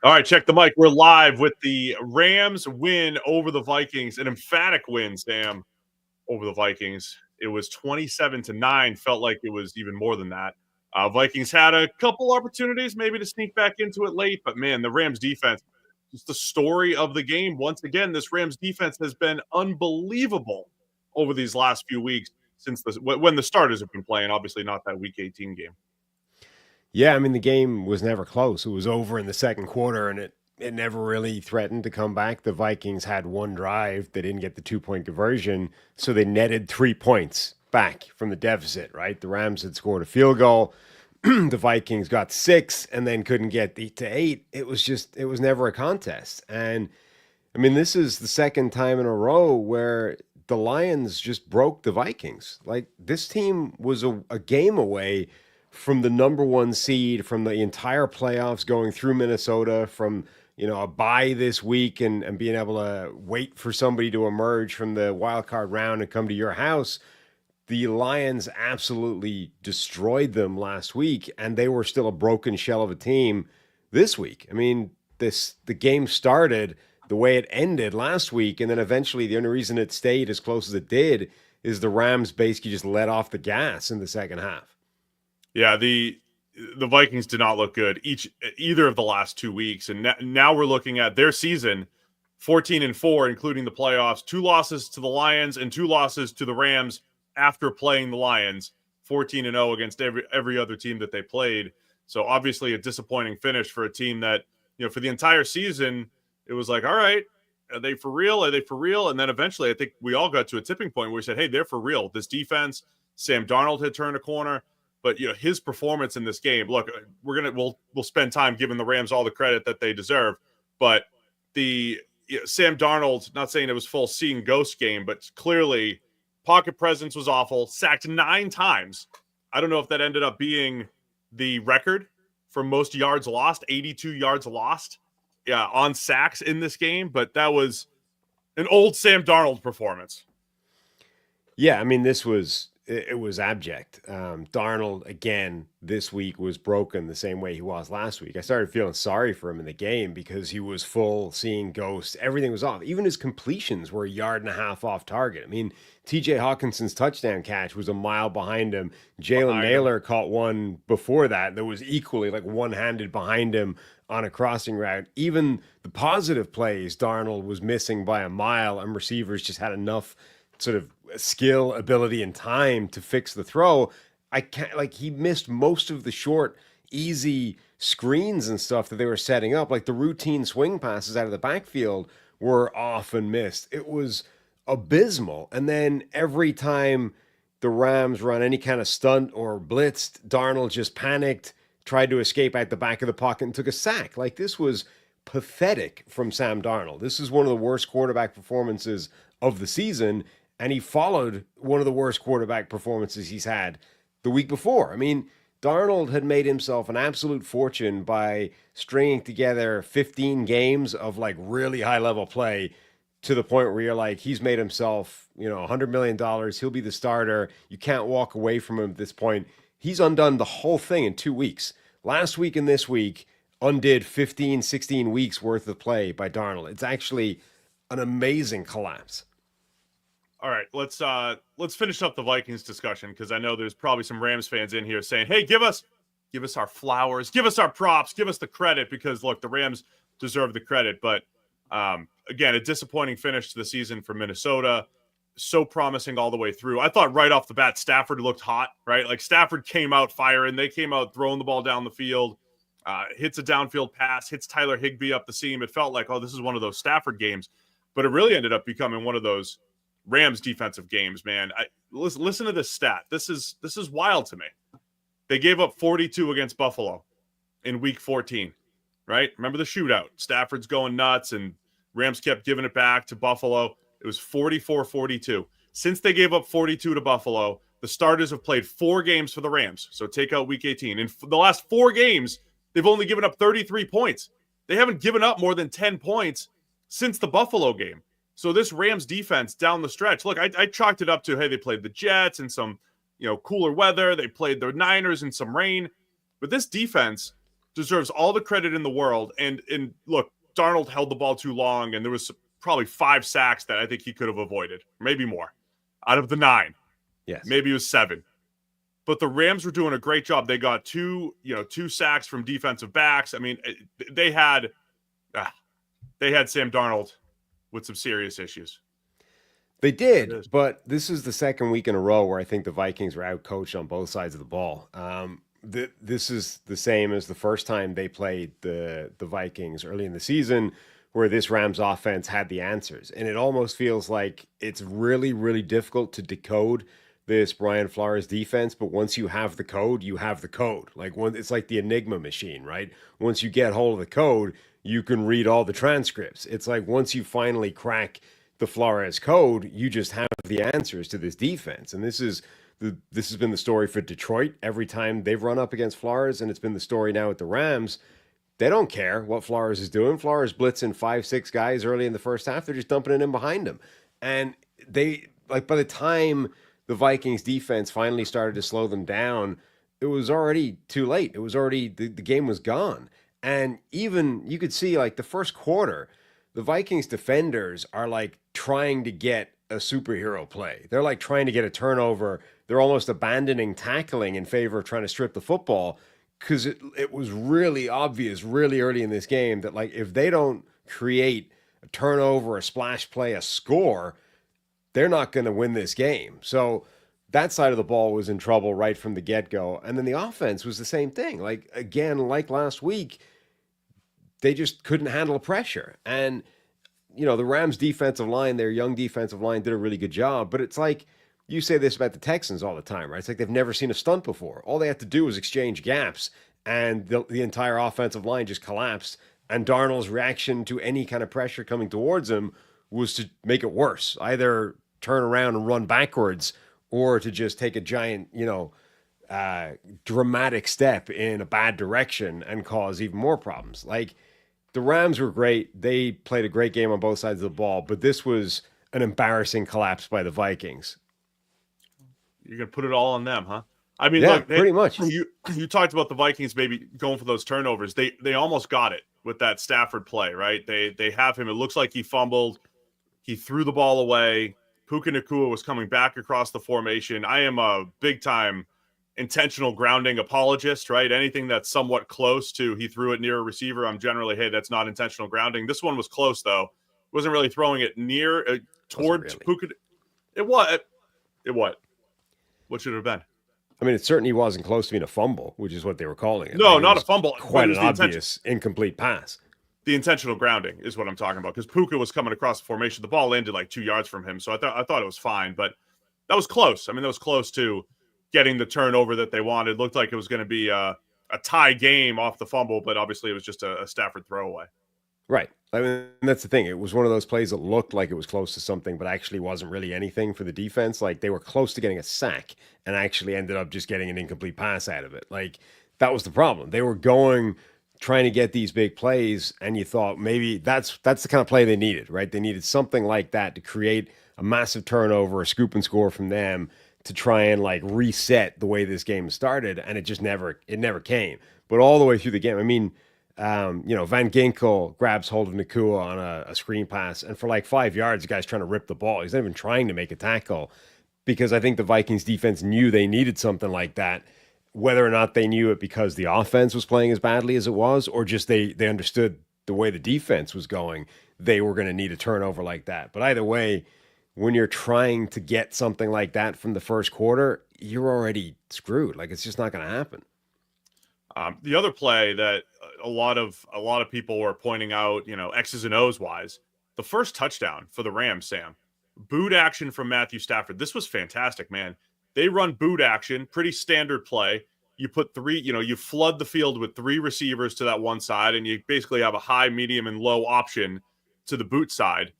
All right, check the mic. We're live with the Rams win over the Vikings, an emphatic win, Sam, over the Vikings. It was 27-9. Felt like it was even more than that. Vikings had a couple opportunities maybe to sneak back into it late, but man, the Rams defense, just the story of the game. Once again, this Rams defense has been unbelievable over these last few weeks since when the starters have been playing. Obviously, not that Week 18 game. Yeah, I mean the game was never close. It was over in the second quarter, and it never really threatened to come back. The Vikings had one drive; they didn't get the 2-point conversion, so they netted 3 points back from the deficit. Right, the Rams had scored a field goal. The Vikings got six, and then couldn't get to eight. It was never a contest. And I mean, this is the second time in a row where the Lions just broke the Vikings. Like this team was a game away from the number one seed, from the entire playoffs going through Minnesota, from a bye this week and being able to wait for somebody to emerge from the wild card round and come to your house. The Lions absolutely destroyed them last week, and they were still a broken shell of a team this week. I mean, the game started the way it ended last week, and then eventually the only reason it stayed as close as it did is the Rams basically just let off the gas in the second half. Yeah, the Vikings did not look good either of the last 2 weeks, and now we're looking at their season 14-4, including the playoffs. 2 losses to the Lions and 2 losses to the Rams after playing the Lions. 14-0 against every other team that they played. So obviously a disappointing finish for a team that for the entire season it was like, all right, are they for real? Are they for real? And then eventually I think we all got to a tipping point where we said, hey, they're for real. This defense, Sam Darnold had turned a corner. But his performance in this game. Look, we'll spend time giving the Rams all the credit that they deserve. But Sam Darnold, not saying it was full seeing ghost game, but clearly pocket presence was awful. Sacked 9 times. I don't know if that ended up being the record for most yards lost, 82 yards lost, on sacks in this game. But that was an old Sam Darnold performance. Yeah, I mean, it was abject. Darnold, again, this week was broken the same way he was last week. I started feeling sorry for him in the game because he was full, seeing ghosts. Everything was off. Even his completions were 1.5 yards off target. I mean, TJ Hawkinson's touchdown catch was a mile behind him. Jalen Naylor caught one before that was equally like one-handed behind him on a crossing route. Even the positive plays, Darnold was missing by a mile, and receivers just had enough sort of skill, ability, and time to fix the throw. He missed most of the short, easy screens and stuff that they were setting up. Like the routine swing passes out of the backfield were often missed. It was abysmal. And then every time the Rams run any kind of stunt or blitzed, Darnold just panicked, tried to escape out the back of the pocket and took a sack. Like this was pathetic from Sam Darnold. This is one of the worst quarterback performances of the season. And he followed one of the worst quarterback performances he's had the week before. I mean, Darnold had made himself an absolute fortune by stringing together 15 games of like really high level play to the point where you're like, he's made himself, $100 million. He'll be the starter. You can't walk away from him at this point. He's undone the whole thing in 2 weeks. Last week and this week undid 15, 16 weeks worth of play by Darnold. It's actually an amazing collapse. All right, let's finish up the Vikings discussion because I know there's probably some Rams fans in here saying, "Hey, give us our flowers, give us our props, give us the credit," because look, the Rams deserve the credit. But again, a disappointing finish to the season for Minnesota. So promising all the way through. I thought right off the bat Stafford looked hot, right? Like Stafford came out firing. They came out throwing the ball down the field. Hits a downfield pass, hits Tyler Higbee up the seam. It felt like, oh, this is one of those Stafford games, but it really ended up becoming one of those Rams defensive games, man. Listen to this stat. This is wild to me. They gave up 42 against Buffalo in week 14, right? Remember the shootout. Stafford's going nuts and Rams kept giving it back to Buffalo. It was 44-42. Since they gave up 42 to Buffalo, the starters have played 4 games for the Rams. So take out week 18. In the last 4 games, they've only given up 33 points. They haven't given up more than 10 points since the Buffalo game. So this Rams defense down the stretch, look, I chalked it up to, hey, they played the Jets in some, cooler weather. They played the Niners in some rain. But this defense deserves all the credit in the world. And look, Darnold held the ball too long, and there was probably 5 sacks that I think he could have avoided, maybe more. Out of the 9, Yes. maybe it was 7. But the Rams were doing a great job. They got 2 sacks from defensive backs. I mean, they had Sam Darnold with some serious issues. They did, but this is the second week in a row where I think the Vikings were outcoached on both sides of the ball. This is the same as the first time they played the Vikings early in the season, where this Rams offense had the answers. And it almost feels like it's really, really difficult to decode this Brian Flores defense, but once you have the code, you have the code. It's like the Enigma machine, right? Once you get hold of the code, you can read all the transcripts. It's like once you finally crack the Flores code, you just have the answers to this defense. And this has been the story for Detroit every time they've run up against Flores, and it's been the story now with the Rams. They don't care what Flores is doing. Flores blitzing 5-6 guys early in the first half. They're just dumping it in behind him. And by the time the Vikings defense finally started to slow them down, it was already too late. It was already, the game was gone. And even you could see the first quarter, the Vikings defenders are trying to get a superhero play. They're trying to get a turnover. They're almost abandoning tackling in favor of trying to strip the football, because it was really obvious really early in this game that if they don't create a turnover, a splash play, a score, they're not going to win this game. So that side of the ball was in trouble right from the get-go. And then the offense was the same thing. Again, like last week, they just couldn't handle pressure. And, the Rams defensive line, their young defensive line, did a really good job. But it's you say this about the Texans all the time, right? It's they've never seen a stunt before. All they had to do was exchange gaps, and the entire offensive line just collapsed. And Darnold's reaction to any kind of pressure coming towards him was to make it worse. Either turn around and run backwards, or to just take a giant, dramatic step in a bad direction and cause even more problems. The Rams were great. They played a great game on both sides of the ball, but this was an embarrassing collapse by the Vikings. You're going to put it all on them, huh? I mean, yeah, look, pretty much. You talked about the Vikings maybe going for those turnovers. They almost got it with that Stafford play, right? They have him. It looks like he fumbled. He threw the ball away. Puka Nacua was coming back across the formation. I am a big-time intentional grounding apologist, right? Anything that's somewhat close to he threw it near a receiver, I'm generally, hey, that's not intentional grounding. This one was close, though. Wasn't really throwing it near towards really. Puka. It was. What should it have been? I mean, it certainly wasn't close to being a fumble, which is what they were calling it. No, not a fumble. Quite an obvious incomplete pass. The intentional grounding is what I'm talking about, because Puka was coming across the formation. The ball landed 2 yards from him, so I thought it was fine, but that was close. I mean, that was close to getting the turnover that they wanted. Looked like it was going to be a tie game off the fumble, but obviously it was just a Stafford throwaway. Right. I mean, that's the thing. It was one of those plays that looked like it was close to something, but actually wasn't really anything for the defense. They were close to getting a sack and actually ended up just getting an incomplete pass out of it. That was the problem. They were trying to get these big plays, and you thought maybe that's the kind of play they needed, right? They needed something like that to create a massive turnover, a scoop and score from them to try and reset the way this game started, and it never came. But all the way through the game, I mean, Van Ginkel grabs hold of Nacua on a screen pass, and for 5 yards, the guy's trying to rip the ball. He's not even trying to make a tackle, because I think the Vikings defense knew they needed something like that, whether or not they knew it because the offense was playing as badly as it was, or just they understood the way the defense was going, they were going to need a turnover like that. But either way, when you're trying to get something like that from the first quarter, you're already screwed. It's just not going to happen. The other play that a lot of people were pointing out, X's and O's wise, the first touchdown for the Rams, Sam, boot action from Matthew Stafford. This was fantastic, man. They run boot action, pretty standard play. You put you flood the field with 3 receivers to that one side, and you basically have a high, medium, and low option to the boot side.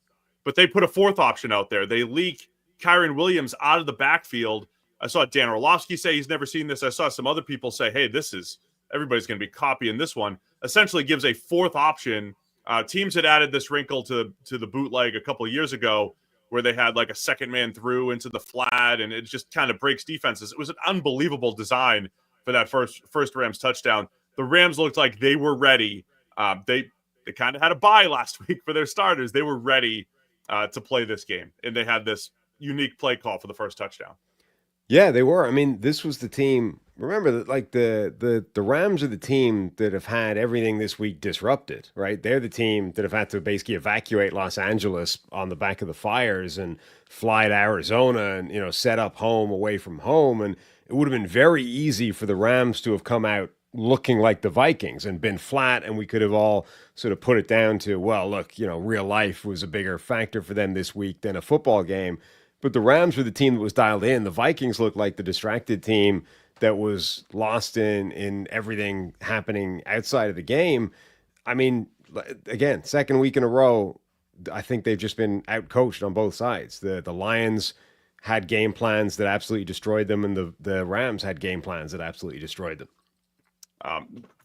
But they put a 4th option out there. They leak Kyron Williams out of the backfield. I saw Dan Orlovsky say he's never seen this. I saw some other people say, hey, everybody's going to be copying this one. Essentially gives a 4th option. Teams had added this wrinkle to the bootleg a couple of years ago, where they had a second man through into the flat, and it just kind of breaks defenses. It was an unbelievable design for that first Rams touchdown. The Rams looked like they were ready. They kind of had a bye last week for their starters. They were ready to play this game, and they had this unique play call for the first touchdown. Yeah, they were. I mean, this was the team. Remember that, like the Rams are the team that have had everything this week disrupted, right? They're the team that have had to basically evacuate Los Angeles on the back of the fires and fly to Arizona and set up home away from home. And it would have been very easy for the Rams to have come out looking like the Vikings and been flat, and we could have all sort of put it down to, well, look, real life was a bigger factor for them this week than a football game. But the Rams were the team that was dialed in. The Vikings looked like the distracted team that was lost in everything happening outside of the game. I mean, again, second week in a row, I think they've just been outcoached on both sides. The Lions had game plans that absolutely destroyed them, and the Rams had game plans that absolutely destroyed them.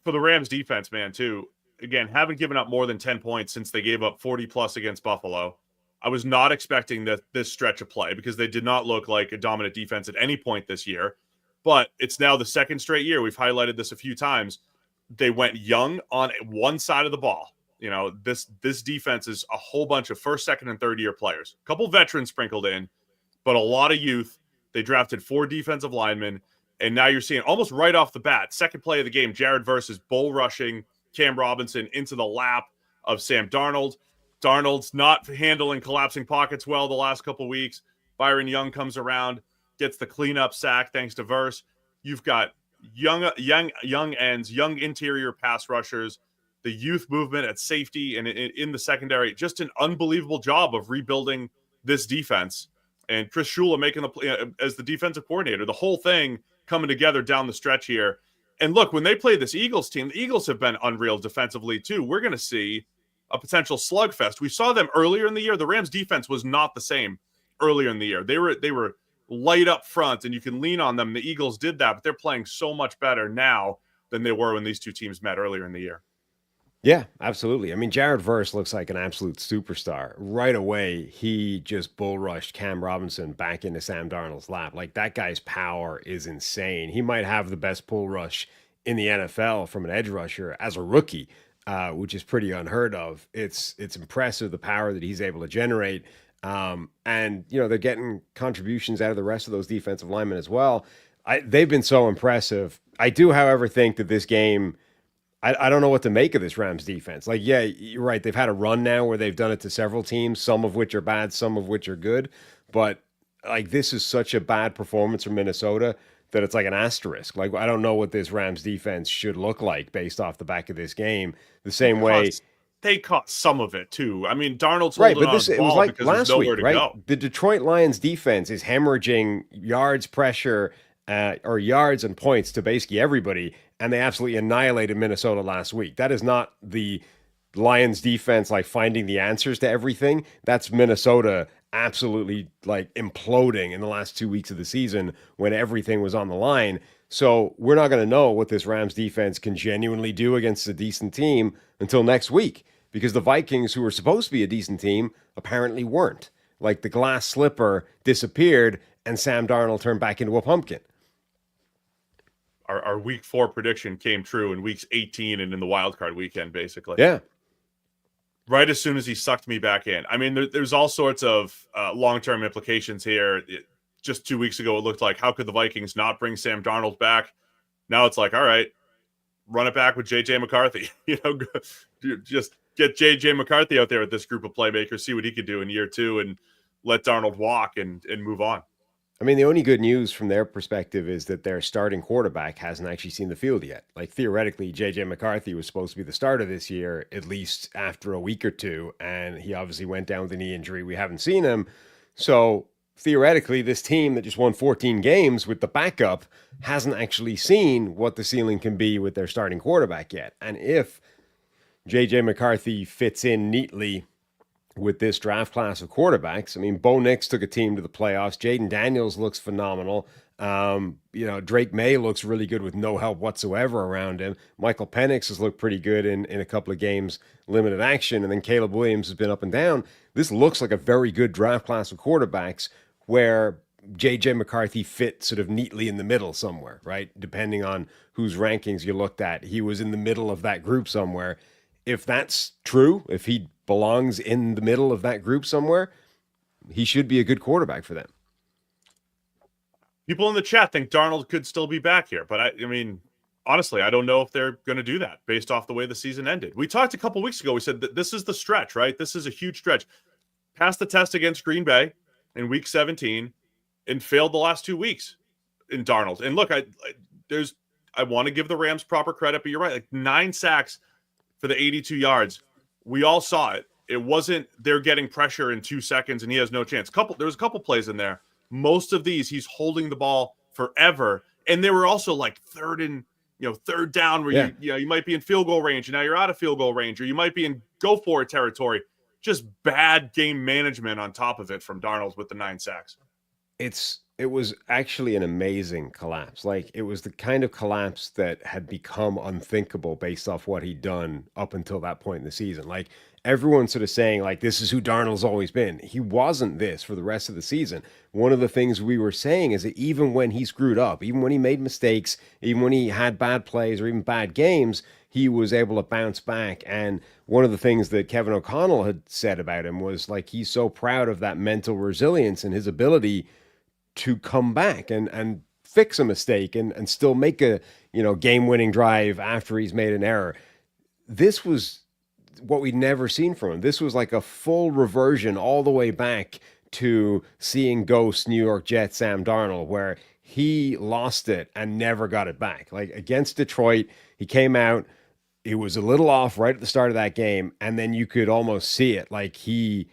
For the Rams defense, man, too, again, haven't given up more than 10 points since they gave up 40 plus against Buffalo. I was not expecting this stretch of play because they did not look like a dominant defense at any point this year. But it's now the second straight year. We've highlighted this a few times. They went young on one side of the ball. This defense is a whole bunch of first, second, and third year players. A couple veterans sprinkled in, but a lot of youth. They drafted 4 defensive linemen, and now you're seeing almost right off the bat, second play of the game, Jared Verse is bull rushing Cam Robinson into the lap of Sam Darnold. Darnold's not handling collapsing pockets well the last couple weeks. Byron Young comes around, gets the cleanup sack thanks to Verse. You've got young ends, young interior pass rushers, the youth movement at safety and in the secondary. Just an unbelievable job of rebuilding this defense. And Chris Shula making the play as the defensive coordinator. The whole thing coming together down the stretch here. And look, when they play this Eagles team, the Eagles have been unreal defensively too. We're going to see a potential slugfest. We saw them earlier in the year. The Rams defense was not the same earlier in the year. They were light up front, and you can lean on them. The Eagles did that, but they're playing so much better now than they were when these two teams met earlier in the year. Yeah, absolutely. I mean, Jared Verse looks like an absolute superstar. Right away, he just bull rushed Cam Robinson back into Sam Darnold's lap. Like, that guy's power is insane. He might have the best bull rush in the NFL from an edge rusher as a rookie. Which is pretty unheard of. It's impressive the power that he's able to generate. And they're getting contributions out of the rest of those defensive linemen as well. They've been so impressive. I do, however, think that this game, I don't know what to make of this Rams defense. Like, yeah, you're right. They've had a run now where they've done it to several teams, some of which are bad, some of which are good. But like, this is such a bad performance from Minnesota that it's like an asterisk. Like, I don't know what this Rams defense should look like based off the back of this game. The same way they caught some of it too. I mean, Darnold's right, holding but this on it was like last week, right? Go. The Detroit Lions defense is hemorrhaging yards, pressure, or yards and points to basically everybody, and they absolutely annihilated Minnesota last week. That is not the Lions defense like finding the answers to everything. That's Minnesota absolutely like imploding in the last 2 weeks of the season when everything was on the line. So we're not going to know what this Rams defense can genuinely do against a decent team until next week, because the Vikings, who were supposed to be a decent team, apparently weren't. Like, the glass slipper disappeared and Sam Darnold turned back into a pumpkin. Our week 4 prediction came true in weeks 18 and in the wild card weekend, basically. Yeah. Right as soon as he sucked me back in. I mean, there's all sorts of long-term implications here. Just 2 weeks ago, it looked like, how could the Vikings not bring Sam Darnold back? Now it's like, all right, run it back with J.J. McCarthy. Just get J.J. McCarthy out there with this group of playmakers, see what he could do in year 2, and let Darnold walk and move on. I mean, the only good news from their perspective is that their starting quarterback hasn't actually seen the field yet. Like, theoretically, J.J. McCarthy was supposed to be the starter this year, at least after a week or two, and he obviously went down with a knee injury. We haven't seen him. So, theoretically, this team that just won 14 games with the backup hasn't actually seen what the ceiling can be with their starting quarterback yet. And if J.J. McCarthy fits in neatly with this draft class of quarterbacks, I mean, Bo Nix took a team to the playoffs. Jaden Daniels looks phenomenal. Drake May looks really good with no help whatsoever around him. Michael Penix has looked pretty good in a couple of games, limited action. And then Caleb Williams has been up and down. This looks like a very good draft class of quarterbacks where JJ McCarthy fit sort of neatly in the middle somewhere, right? Depending on whose rankings you looked at, he was in the middle of that group somewhere. If that's true, if he belongs in the middle of that group somewhere, he should be a good quarterback for them. People in the chat think Darnold could still be back here, but I mean, honestly, I don't know if they're going to do that based off the way the season ended. We talked a couple weeks ago. We said that this is the stretch, right? This is a huge stretch. Passed the test against Green Bay in Week 17 and failed the last 2 weeks in Darnold. And look, I want to give the Rams proper credit, but you're right. Like 9 sacks for the 82 yards. We all saw it. It wasn't they're getting pressure in 2 seconds and he has no chance. There was a couple plays in there. Most of these, he's holding the ball forever. And they were also like third down where you might be in field goal range and now you're out of field goal range, or you might be in go for it territory. Just bad game management on top of it from Darnold with the 9 sacks. It was actually an amazing collapse. Like, it was the kind of collapse that had become unthinkable based off what he'd done up until that point in the season. Like, everyone's sort of saying, like, this is who Darnold's always been. He wasn't this for the rest of the season. One of the things we were saying is that even when he screwed up, even when he made mistakes, even when he had bad plays or even bad games, he was able to bounce back. And one of the things that Kevin O'Connell had said about him was, like, he's so proud of that mental resilience and his ability to come back and fix a mistake and still make a game-winning drive after he's made an error. This was what we'd never seen from him. This was like a full reversion all the way back to seeing ghost New York Jets Sam Darnold, where he lost it and never got it back. Like against Detroit, he came out, it was a little off right at the start of that game, and then you could almost see it. Like he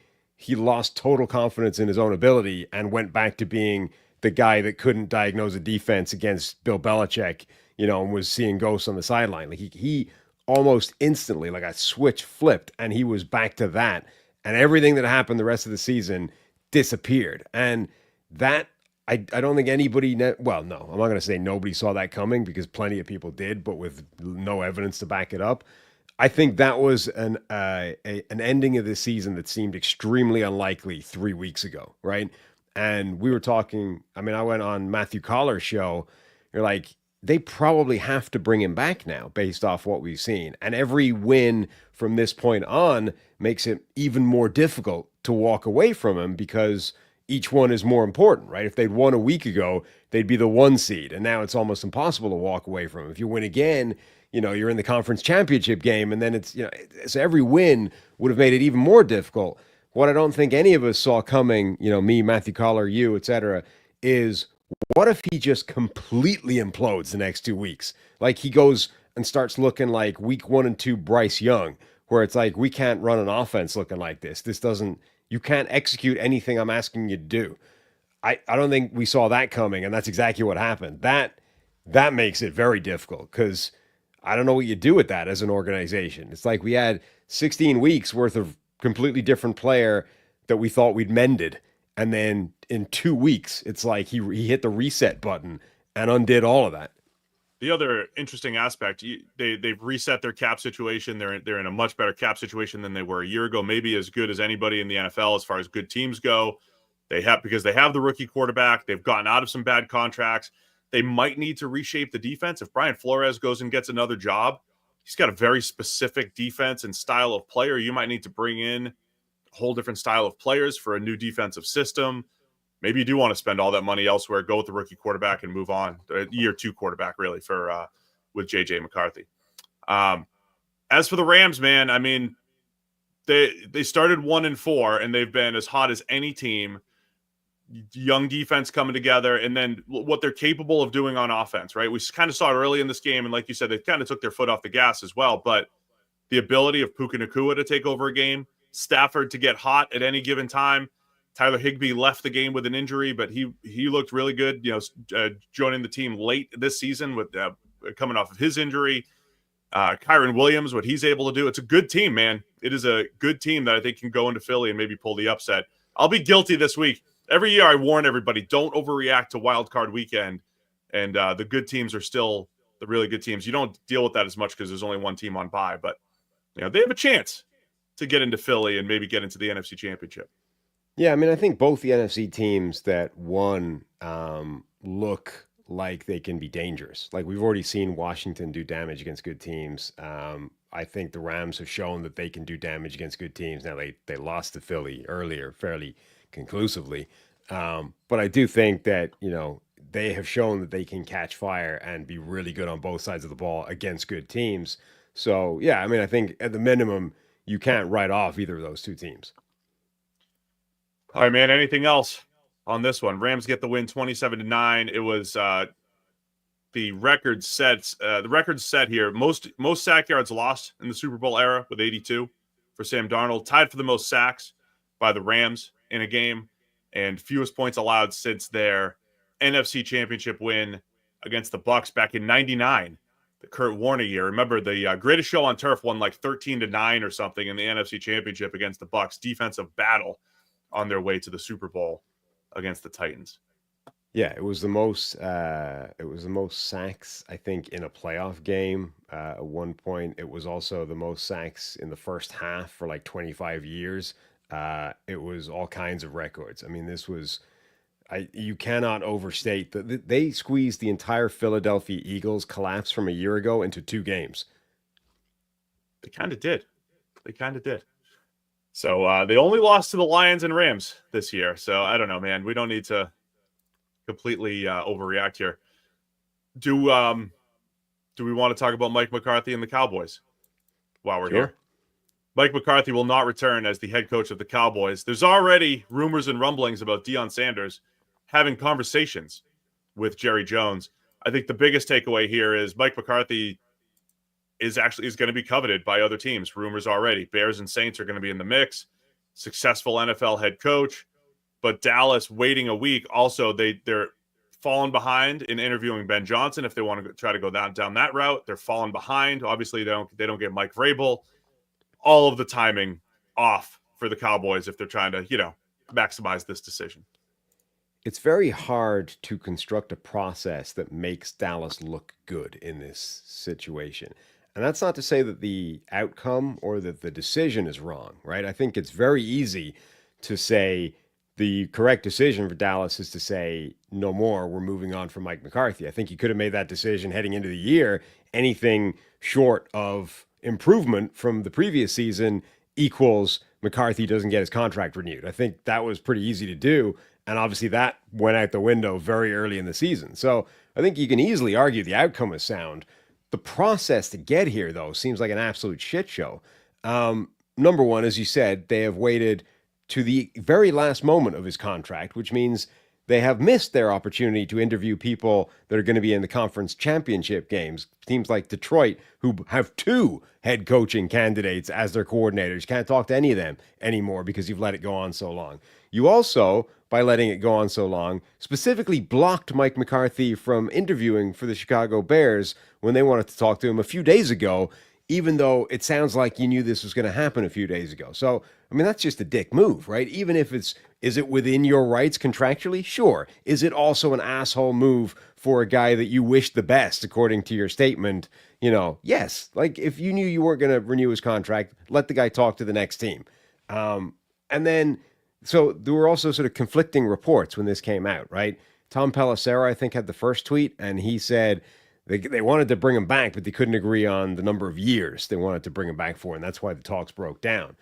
lost total confidence in his own ability and went back to being the guy that couldn't diagnose a defense against Bill Belichick, and was seeing ghosts on the sideline. Like he almost instantly, like a switch flipped, and he was back to that. And everything that happened the rest of the season disappeared. And that, I don't think anybody, well, no, I'm not going to say nobody saw that coming, because plenty of people did, but with no evidence to back it up. I think that was an ending of the season that seemed extremely unlikely 3 weeks ago, right? And we were talking, I mean, I went on Matthew Collar's show. You're like, they probably have to bring him back now based off what we've seen. And every win from this point on makes it even more difficult to walk away from him, because each one is more important, right? If they'd won a week ago, they'd be the 1 seed. And now it's almost impossible to walk away from him. If you win again, you're in the conference championship game, and then it's, so every win would have made it even more difficult. What I don't think any of us saw coming, me, Matthew Collar, you, etc., is what if he just completely implodes the next 2 weeks? Like he goes and starts looking like week 1 and 2 Bryce Young, where it's like, we can't run an offense looking like this. You can't execute anything I'm asking you to do. I don't think we saw that coming, and that's exactly what happened. That makes it very difficult, because I don't know what you do with that as an organization. It's like we had 16 weeks worth of completely different player that we thought we'd mended. And then in 2 weeks, it's like he hit the reset button and undid all of that. The other interesting aspect, they've reset their cap situation. They're in a much better cap situation than they were a year ago, maybe as good as anybody in the NFL as far as good teams go. Because they have the rookie quarterback. They've gotten out of some bad contracts. They might need to reshape the defense. If Brian Flores goes and gets another job, he's got a very specific defense and style of player. You might need to bring in a whole different style of players for a new defensive system. Maybe you do want to spend all that money elsewhere, go with the rookie quarterback and move on. Year 2 quarterback, really, with JJ McCarthy. As for the Rams, man, I mean, they started 1-4, and they've been as hot as any team. Young defense coming together, and then what they're capable of doing on offense, right? We kind of saw it early in this game, and like you said, they kind of took their foot off the gas as well. But the ability of Puka Nacua to take over a game, Stafford to get hot at any given time. Tyler Higbee left the game with an injury, but he looked really good, joining the team late this season with coming off of his injury. Kyron Williams, what he's able to do. It's a good team, man. It is a good team that I think can go into Philly and maybe pull the upset. I'll be guilty this week. Every year I warn everybody, don't overreact to wild card weekend. And the good teams are still the really good teams. You don't deal with that as much because there's only one team on bye. But they have a chance to get into Philly and maybe get into the NFC Championship. Yeah, I mean, I think both the NFC teams that won look like they can be dangerous. Like we've already seen Washington do damage against good teams. I think the Rams have shown that they can do damage against good teams. Now they lost to Philly earlier fairly conclusively. But I do think that, they have shown that they can catch fire and be really good on both sides of the ball against good teams. So, yeah, I mean, I think at the minimum, you can't write off either of those two teams. All right, man. Anything else on this one? Rams get the win 27-9. It was the record sets. The record set here. Most sack yards lost in the Super Bowl era with 82 for Sam Darnold. Tied for the most sacks by the Rams in a game. And fewest points allowed since their NFC Championship win against the Bucs back in '99, the Kurt Warner year. Remember, the Greatest Show on Turf won like 13-9 or something in the NFC Championship against the Bucs. Defensive battle on their way to the Super Bowl against the Titans. Yeah, it was the most sacks, I think, in a playoff game. At one point, it was also the most sacks in the first half for like 25 years. It was all kinds of records. I mean, this was. You cannot overstate that they squeezed the entire Philadelphia Eagles collapse from a year ago into 2 games. They kind of did. So they only lost to the Lions and Rams this year. So I don't know, man. We don't need to completely overreact here. Do we want to talk about Mike McCarthy and the Cowboys while we're here? Mike McCarthy will not return as the head coach of the Cowboys. There's already rumors and rumblings about Deion Sanders having conversations with Jerry Jones. I think the biggest takeaway here is Mike McCarthy is going to be coveted by other teams. Rumors already. Bears and Saints are going to be in the mix. Successful NFL head coach. But Dallas waiting a week. Also, they're falling behind in interviewing Ben Johnson if they want to try to go down that route. They're falling behind. Obviously, they don't get Mike Vrabel. All of the timing off for the Cowboys if they're trying to, maximize this decision. It's very hard to construct a process that makes Dallas look good in this situation. And that's not to say that the outcome or that the decision is wrong, right? I think it's very easy to say the correct decision for Dallas is to say, no more, we're moving on from Mike McCarthy. I think you could have made that decision heading into the year. Anything short of improvement from the previous season equals McCarthy doesn't get his contract renewed. I think that was pretty easy to do. And obviously that went out the window very early in the season. So I think you can easily argue the outcome is sound. The process to get here, though, seems like an absolute shit show. Number one, as you said, they have waited to the very last moment of his contract, which means they have missed their opportunity to interview people that are going to be in the conference championship games. Teams like Detroit, who have 2 head coaching candidates as their coordinators, can't talk to any of them anymore because you've let it go on so long. You also, by letting it go on so long, specifically blocked Mike McCarthy from interviewing for the Chicago Bears when they wanted to talk to him a few days ago, even though it sounds like you knew this was going to happen a few days ago. So, I mean, that's just a dick move, right? Even if is it within your rights contractually? Sure. Is it also an asshole move for a guy that you wish the best, according to your statement? Yes. Like, if you knew you weren't going to renew his contract, let the guy talk to the next team. And then, so there were also sort of conflicting reports when this came out, right? Tom Palazzolo, I think, had the first tweet, and he said they wanted to bring him back, but they couldn't agree on the number of years they wanted to bring him back for, and that's why the talks broke down.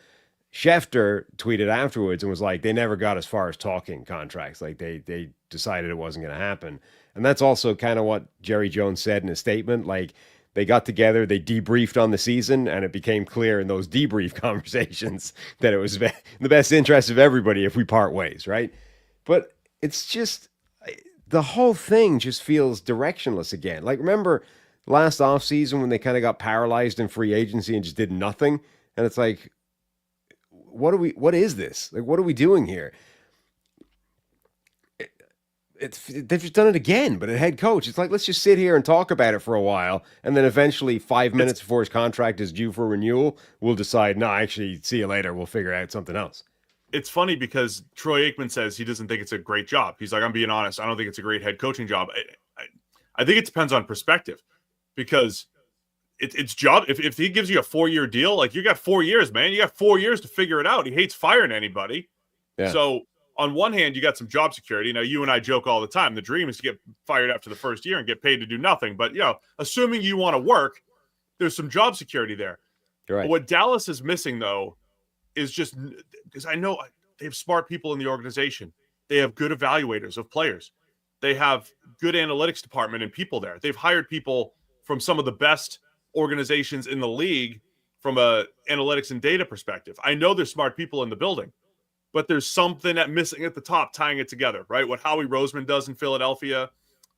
Schefter tweeted afterwards and was like, they never got as far as talking contracts. Like they decided it wasn't going to happen. And that's also kind of what Jerry Jones said in his statement. Like they got together, they debriefed on the season, and it became clear in those debrief conversations that it was in the best interest of everybody if we part ways, right? But it's just, the whole thing just feels directionless again. Like remember last offseason when they kind of got paralyzed in free agency and just did nothing? And it's like, what is this? Like, what are we doing here? They've just done it again, but a head coach. It's like, let's just sit here and talk about it for a while. And then eventually 5 minutes before his contract is due for renewal, we'll decide, no, actually, see you later. We'll figure out something else. It's funny because Troy Aikman says he doesn't think it's a great job. He's like, I'm being honest. I don't think it's a great head coaching job. I think it depends on perspective because it's job. If he gives you a 4-year deal, like you got 4 years, man, you got 4 years to figure it out. He hates firing anybody. Yeah. So on one hand, you got some job security. Now, you and I joke all the time. The dream is to get fired after the first year and get paid to do nothing. But, assuming you want to work, there's some job security there. Right. What Dallas is missing, though, is just because I know they have smart people in the organization. They have good evaluators of players. They have good analytics department and people there. They've hired people from some of the best organizations in the league from a analytics and data perspective. I know there's smart people in the building, but there's something that missing at the top tying it together, right? What Howie Roseman does in Philadelphia,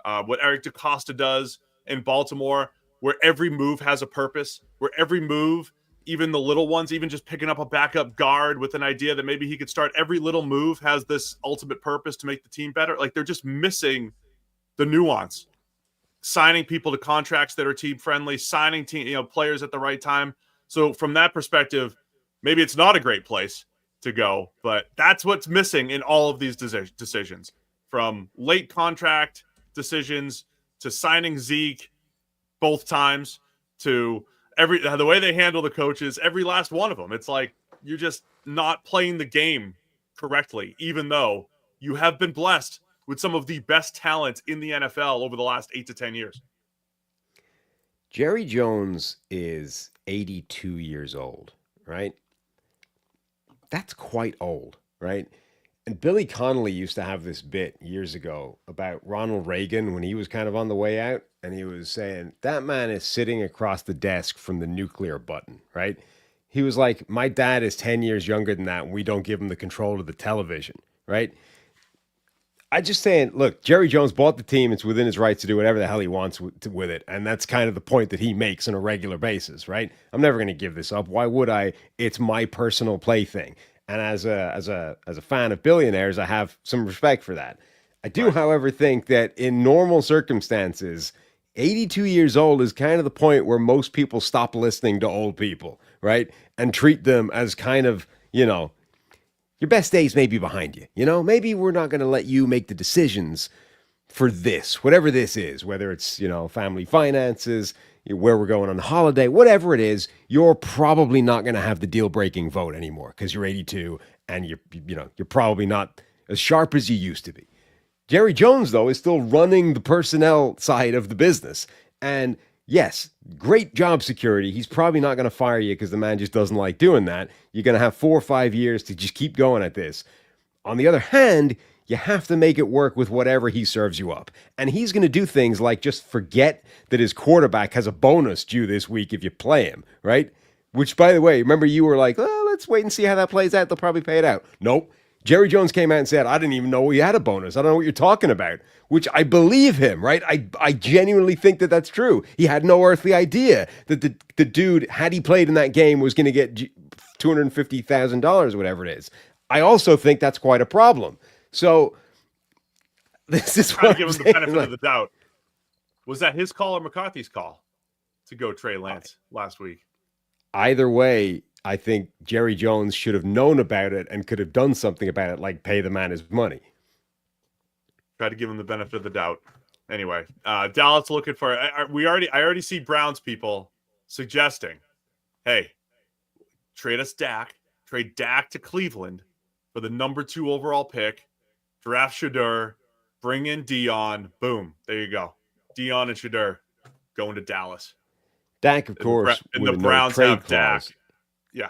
what Eric DeCosta does in Baltimore, where every move has a purpose, where every move, even the little ones, even just picking up a backup guard with an idea that maybe he could start, every little move has this ultimate purpose to make the team better. Like, they're just missing the nuance. Signing people to contracts that are team friendly, signing players at the right time. So from that perspective, maybe it's not a great place to go, but that's what's missing in all of these decisions, from late contract decisions to signing Zeke both times to the way they handle the coaches, every last one of them. It's like you're just not playing the game correctly, even though you have been blessed with some of the best talent in the NFL over the last 8 to 10 years. Jerry Jones is 82 years old, right? That's quite old, right? And Billy Connolly used to have this bit years ago about Ronald Reagan when he was kind of on the way out. And he was saying, that man is sitting across the desk from the nuclear button, right? He was like, my dad is 10 years younger than that, and we don't give him the control of the television, right? I just saying, look, Jerry Jones bought the team. It's within his rights to do whatever the hell he wants with it. And that's kind of the point that he makes on a regular basis, right? I'm never going to give this up. Why would I? It's my personal plaything. And as a fan of billionaires, I have some respect for that. I do, however, think that in normal circumstances, 82 years old is kind of the point where most people stop listening to old people, right? And treat them as kind of, your best days may be behind you. Maybe we're not going to let you make the decisions for this, whatever this is, whether it's, family finances, where we're going on holiday, whatever it is, you're probably not going to have the deal-breaking vote anymore because you're 82 and you're probably not as sharp as you used to be. Jerry Jones, though, is still running the personnel side of the business. And yes, great job security. He's probably not going to fire you because the man just doesn't like doing that. You're going to have 4 or 5 years to just keep going at this. On the other hand, you have to make it work with whatever he serves you up. And he's going to do things like just forget that his quarterback has a bonus due this week if you play him, right? Which, by the way, remember you were like, let's wait and see how that plays out. They'll probably pay it out. Nope. Jerry Jones came out and said, I didn't even know we had a bonus. I don't know what you're talking about, which I believe him, right? I genuinely think that that's true. He had no earthly idea that the dude, had he played in that game, was going to get $250,000, whatever it is. I also think that's quite a problem. So this is what I'm give him saying, the benefit of the doubt. Was that his call or McCarthy's call to go Trey Lance last week? Either way, I think Jerry Jones should have known about it and could have done something about it, like pay the man his money. Try to give him the benefit of the doubt. Anyway, Dallas looking for. I already see Browns people suggesting, hey, trade Dak to Cleveland for the number 2 overall pick, draft Shedeur, bring in Dion. Boom, there you go. Dion and Shedeur going to Dallas. Dak, of course, and the Browns have Dak. Yeah.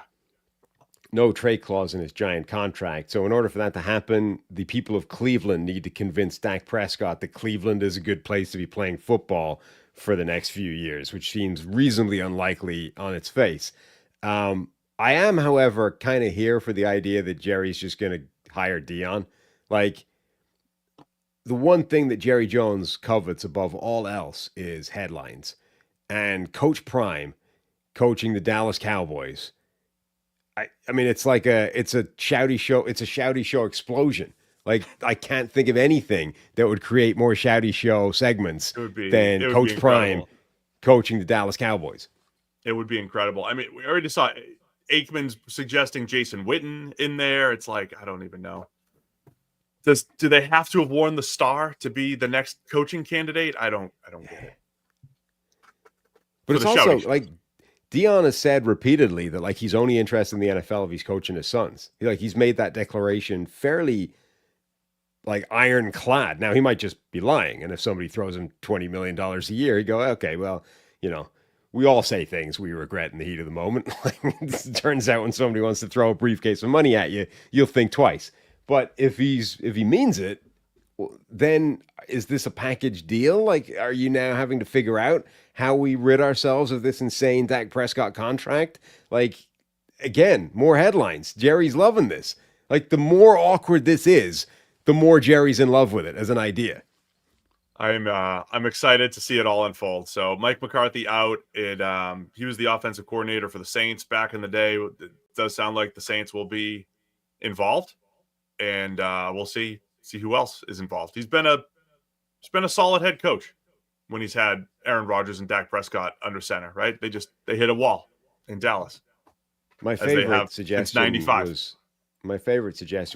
No trade clause in his giant contract. So in order for that to happen, the people of Cleveland need to convince Dak Prescott that Cleveland is a good place to be playing football for the next few years, which seems reasonably unlikely on its face. I am, however, kind of here for the idea that Jerry's just going to hire Dion. Like, the one thing that Jerry Jones covets above all else is headlines. And Coach Prime coaching the Dallas Cowboys, I mean, it's a shouty show. It's a shouty show explosion. Like, I can't think of anything that would create more shouty show segments than Coach Prime coaching the Dallas Cowboys. It would be incredible. I mean, we already saw Aikman's suggesting Jason Witten in there. It's like, I don't even know. Do they have to have worn the star to be the next coaching candidate? I don't get it. But it's also like Dion has said repeatedly that like he's only interested in the NFL if he's coaching his sons. He's made that declaration fairly like ironclad. Now he might just be lying, and if somebody throws him $20 million a year, he go, okay, well, we all say things we regret in the heat of the moment. Like, it turns out when somebody wants to throw a briefcase of money at you, you'll think twice. But if he means it, then is this a package deal? Like, are you now having to figure out how we rid ourselves of this insane Dak Prescott contract? Like, again, more headlines. Jerry's loving this. Like, the more awkward this is, the more Jerry's in love with it as an idea. I'm excited to see it all unfold. So Mike McCarthy out. He was the offensive coordinator for the Saints back in the day. It does sound like the Saints will be involved, and we'll see who else is involved. He's been a solid head coach when he's had Aaron Rodgers and Dak Prescott under center, right? They hit a wall in Dallas. My favorite suggestion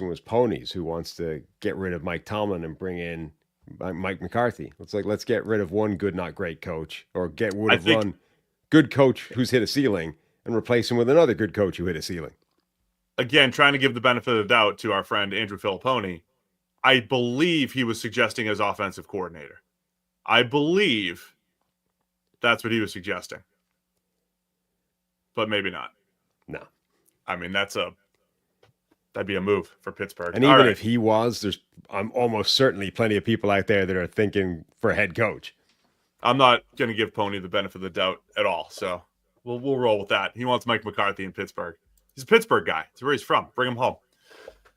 was Ponies, who wants to get rid of Mike Tomlin and bring in Mike McCarthy. It's like, let's get rid of one good, not great coach, or get rid of one good coach who's hit a ceiling and replace him with another good coach who hit a ceiling. Again, trying to give the benefit of the doubt to our friend Andrew Filipponi. I believe he was suggesting as offensive coordinator. I believe that's what he was suggesting. But maybe not. No. I mean, that'd be a move for Pittsburgh. And even if he was, I'm almost certainly plenty of people out there that are thinking for head coach. I'm not going to give Pony the benefit of the doubt at all. So we'll roll with that. He wants Mike McCarthy in Pittsburgh. He's a Pittsburgh guy. It's where he's from. Bring him home.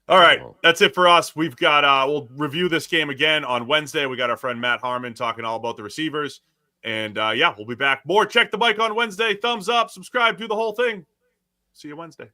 All right, that's it for us. We've got we'll review this game again on Wednesday. We got our friend Matt Harmon talking all about the receivers. And we'll be back. More Check the Mic on Wednesday. Thumbs up, subscribe, do the whole thing. See you Wednesday.